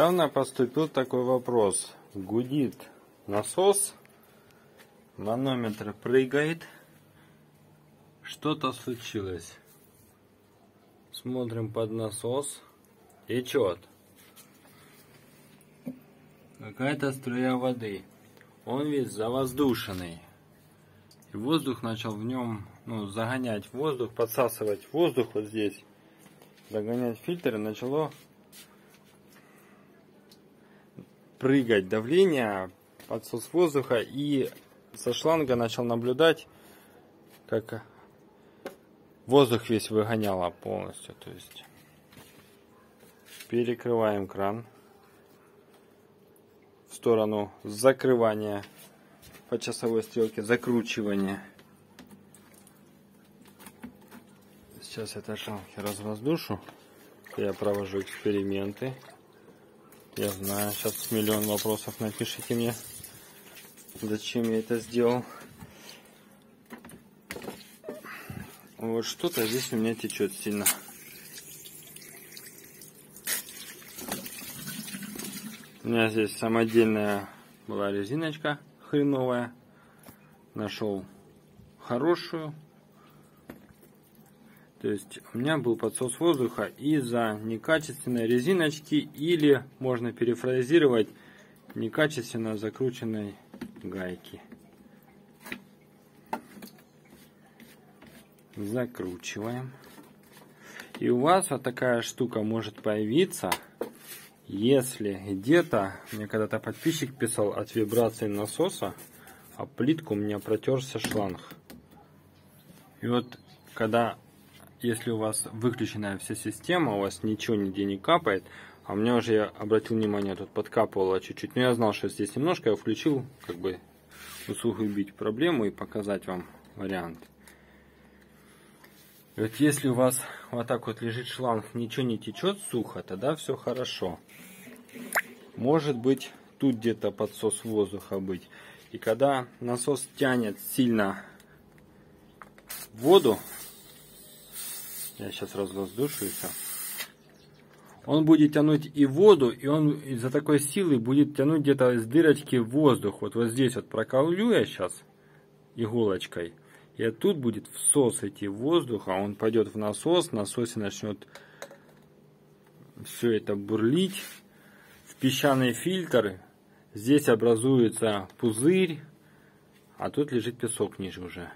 Недавно поступил такой вопрос. Гудит насос, манометр прыгает, что-то случилось. Смотрим под насос, течет. Какая-то струя воды. Он весь завоздушенный. И воздух начал в нем загонять воздух, подсасывать воздух вот здесь. Загонять фильтр, и начало прыгать давление, подсос воздуха, и со шланга начал наблюдать, как воздух весь выгоняло полностью. То есть перекрываем кран в сторону закрывания по часовой стрелке, закручивания. Сейчас это шланги развоздушу. Я провожу эксперименты. Я знаю, сейчас миллион вопросов напишите мне, зачем я это сделал. Вот что-то здесь у меня течет сильно. У меня здесь самодельная была резиночка хреновая. Нашел хорошую. То есть у меня был подсос воздуха из-за некачественной резиночки, или можно перефразировать, некачественно закрученной гайки. Закручиваем. И у вас вот такая штука может появиться, если где-то, мне когда-то подписчик писал, от вибрации насоса об плитку у меня протерся шланг. И вот когда... Если у вас выключенная вся система, у вас ничего нигде не капает, а у меня уже, я обратил внимание, тут подкапывало чуть-чуть, но я знал, что здесь немножко, я включил, как бы усугубить проблему и показать вам вариант. И вот если у вас вот так вот лежит шланг, ничего не течет сухо, тогда все хорошо. Может быть тут где-то подсос воздуха быть. И когда насос тянет сильно воду, я сейчас развоздушу и все. Он будет тянуть и воду, и он из-за такой силы будет тянуть где-то из дырочки воздух. Вот здесь вот проколю я сейчас иголочкой. И тут будет всос идти воздуха. Он пойдет в насос. В насосе начнет все это бурлить. В песчаный фильтр. Здесь образуется пузырь. А тут лежит песок ниже уже.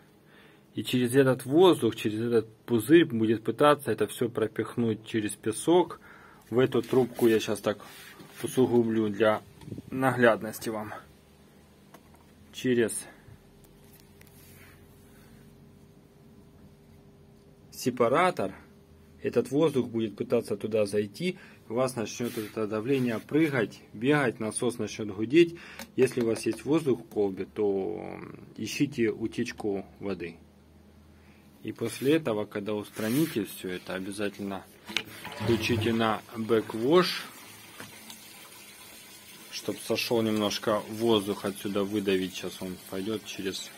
И через этот воздух, через этот пузырь будет пытаться это все пропихнуть через песок. В эту трубку я сейчас так усугублю для наглядности вам. Через сепаратор этот воздух будет пытаться туда зайти. У вас начнет это давление прыгать, бегать, насос начнет гудеть. Если у вас есть воздух в колбе, то ищите утечку воды. И после этого, когда устраните все это, обязательно включите на бэквош, чтобы сошел немножко воздух отсюда, выдавить. Сейчас он пойдет через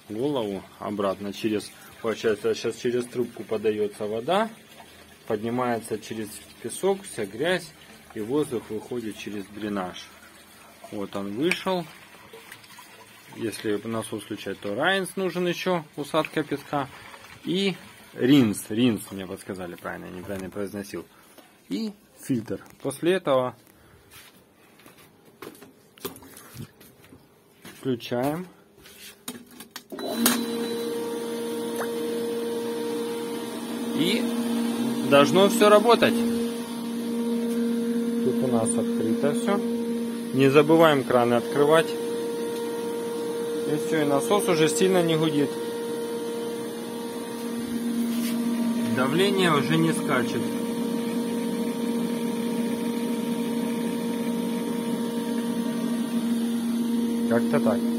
голову, обратно через, получается, сейчас через трубку подается вода, поднимается через песок, вся грязь, и воздух выходит через дренаж. Вот он вышел. Если насос включать, то райнс нужен еще, усадка песка. И ринс мне подсказали правильно, я неправильно произносил. И фильтр. После этого включаем. И должно все работать. Тут у нас открыто все. Не забываем краны открывать. И все, и насос уже сильно не гудит. Давление уже не скачет. Как-то так.